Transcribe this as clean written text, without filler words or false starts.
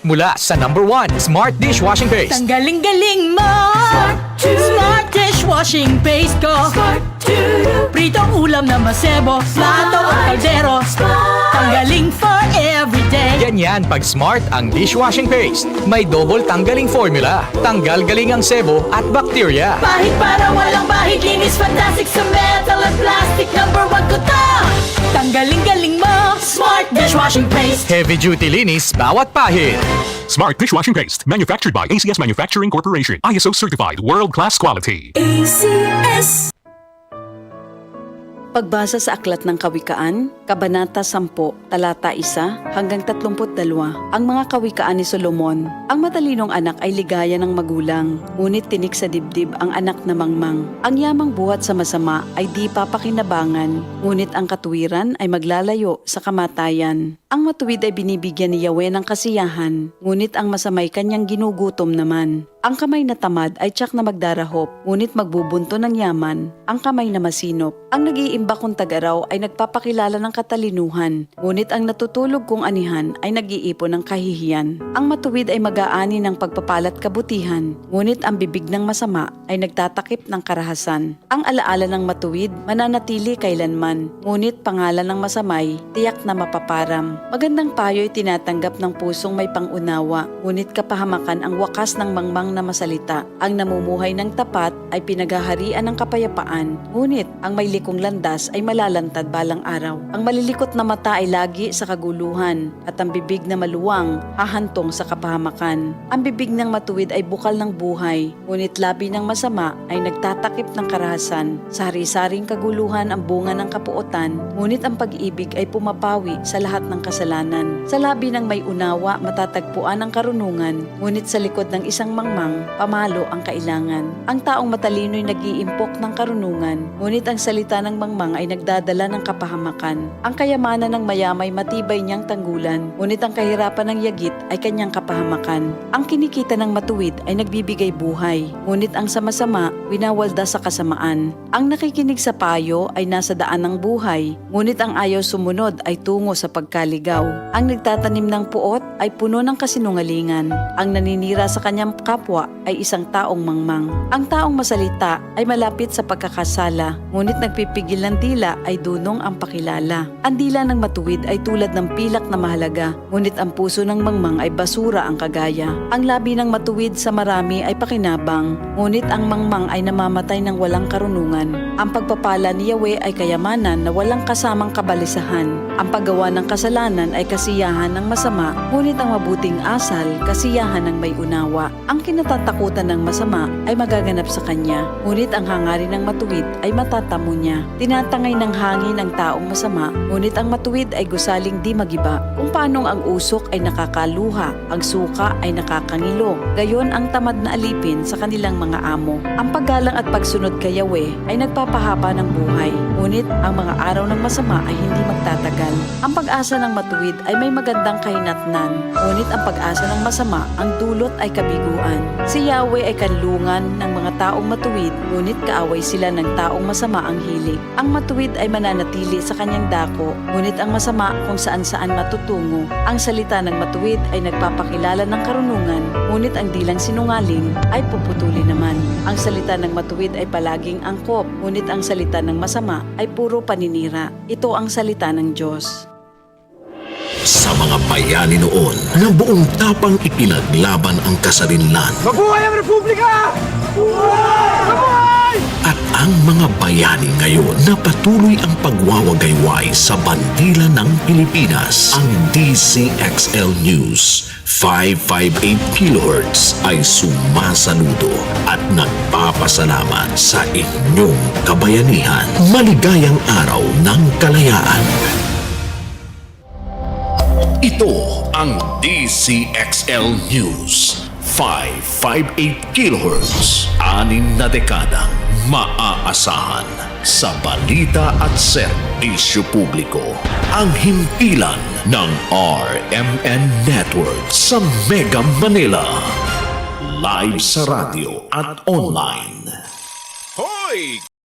mula sa number 1 Smart Dishwashing Paste. Tanggaling-galing mo! Smart dishwashing paste ko! Pritong ulam na masebo, plato at kaldero. Tanggaling for everyday. Ganyan pag Smart ang dishwashing paste. May double tanggaling formula. Tanggal galing ang sebo at bakterya. Bahid para walang bahid, linis fantastic sa metal at plastic. Number 1 ko to! Tanggaling-galing mo! Smart dishwashing paste. Heavy duty linis bawat pahid. Smart Dishwashing Paste, manufactured by ACS Manufacturing Corporation. ISO certified, world-class quality. ACS. Pagbasa sa Aklat ng Kawikaan, Kabanata 10, Talata 1 hanggang 32. Ang mga kawikaan ni Solomon. Ang matalinong anak ay ligaya ng magulang, ngunit tinik sa dibdib ang anak na mangmang. Ang yamang buhat sa masama ay di papakinabangan, ngunit ang katuwiran ay maglalayo sa kamatayan. Ang matuwid ay binibigyan ni Yahweh ng kasiyahan, ngunit ang masamay kanyang ginugutom naman. Ang kamay na tamad ay tiyak na magdarahop, ngunit magbubunto ng yaman. Ang kamay na masinop. Ang nag-iimba kong tagaraw ay nagpapakilala ng katalinuhan, ngunit ang natutulog kong anihan ay nag-iipon ng kahihiyan. Ang matuwid ay mag-aani ng pagpapalat kabutihan, ngunit ang bibig ng masama ay nagtatakip ng karahasan. Ang alaala ng matuwid mananatili kailanman, ngunit pangalan ng masamay tiyak na mapaparam. Magandang payo ay tinatanggap ng pusong may pangunawa, ngunit kapahamakan ang wakas ng mangmang na masalita. Ang namumuhay ng tapat ay pinaghaharian ng kapayapaan, ngunit ang may likong landas ay malalantad balang araw. Ang malilikot na mata ay lagi sa kaguluhan, at ang bibig na maluwang hahantong sa kapahamakan. Ang bibig ng matuwid ay bukal ng buhay, ngunit labi ng masama ay nagtatakip ng karahasan. Sa hari-saring kaguluhan ang bunga ng kapuotan, ngunit ang pag-ibig ay pumapawi sa lahat ng kasalanan. Sa labi ng may unawa matatagpuan ang karunungan, ngunit sa likod ng isang mangmang, pamalo ang kailangan. Ang taong matalino'y nag-iimpok ng karunungan, ngunit ang salita ng mangmang ay nagdadala ng kapahamakan. Ang kayamanan ng mayamay matibay niyang tanggulan, ngunit ang kahirapan ng yagit ay kanyang kapahamakan. Ang kinikita ng matuwid ay nagbibigay buhay, ngunit ang sama-sama winawalda sa kasamaan. Ang nakikinig sa payo ay nasa daan ng buhay, ngunit ang ayaw sumunod ay tungo sa pagkaligaw. Ang nagtatanim ng puot ay puno ng kasinungalingan. Ang naninira sa kanyang kapwa ay isang taong mangmang. Ang taong masalita ay malapit sa pagkakasala, ngunit nagpipigil ng dila ay dunong ang pakilala. Ang dila ng matuwid ay tulad ng pilak na mahalaga, ngunit ang puso ng mangmang ay basura ang kagaya. Ang labi ng matuwid sa marami ay pakinabang, ngunit ang mangmang ay namamatay ng walang karunungan. Ang pagpapala ni Yahweh ay kayamanan na walang kasamang kabalisahan. Ang paggawa ng kasalanan ay kasiyahan ng masama, ngunit ang mabuting asal, kasiyahan ng may unawa. Ang kinatatakutan ng masama ay magaganap sa kanya, ngunit ang hangarin ng matuwid ay matatamo niya. Tinatangay ng hangin ang taong masama, ngunit ang matuwid ay gusaling di magiba. Kung paanong ang usok ay nakakaluha, ang suka ay nakakangilo, gayon ang tamad na alipin sa kanilang mga amo. Ang paggalang at pagsunod kay Yahweh ay nagpapahaba ng buhay, ngunit ang mga araw ng masama ay hindi magtatagal. Ang pag-asa ng matuwid ay may magandang kahinatnan, ngunit ang pag-asa ng masama ang dulot ay kabiguan. Si Yahweh ay kanlungan ng mga taong matuwid, ngunit kaaway sila ng taong masama ang hilig. Ang matuwid ay mananatili sa kanyang dako, ngunit ang masama kung saan-saan matutungo. Ang salita ng matuwid ay nagpapakilala ng karunungan, ngunit ang dilang sinungaling ay puputuli naman. Ang salita ng matuwid ay palaging angkop, ngunit ang salita ng masama ay puro paninira. Ito ang salita ng Diyos. Sa mga bayani noon na buong tapang ipinaglaban ang kasarinlan. Mabuhay ang Republika! At ang mga bayani ngayon na patuloy ang pagwawagayway sa bandila ng Pilipinas. Ang DCXL News 558 kHz ay sumasaludo at nagpapasalamat sa inyong kabayanihan. Maligayang araw ng kalayaan. Ito ang DCXL News 558 kHz. 6 na dekadang maaasahan sa balita at serbisyo publiko. Ang himpilan ng RMN Network sa Mega Manila. Live sa radyo at online. Hoy!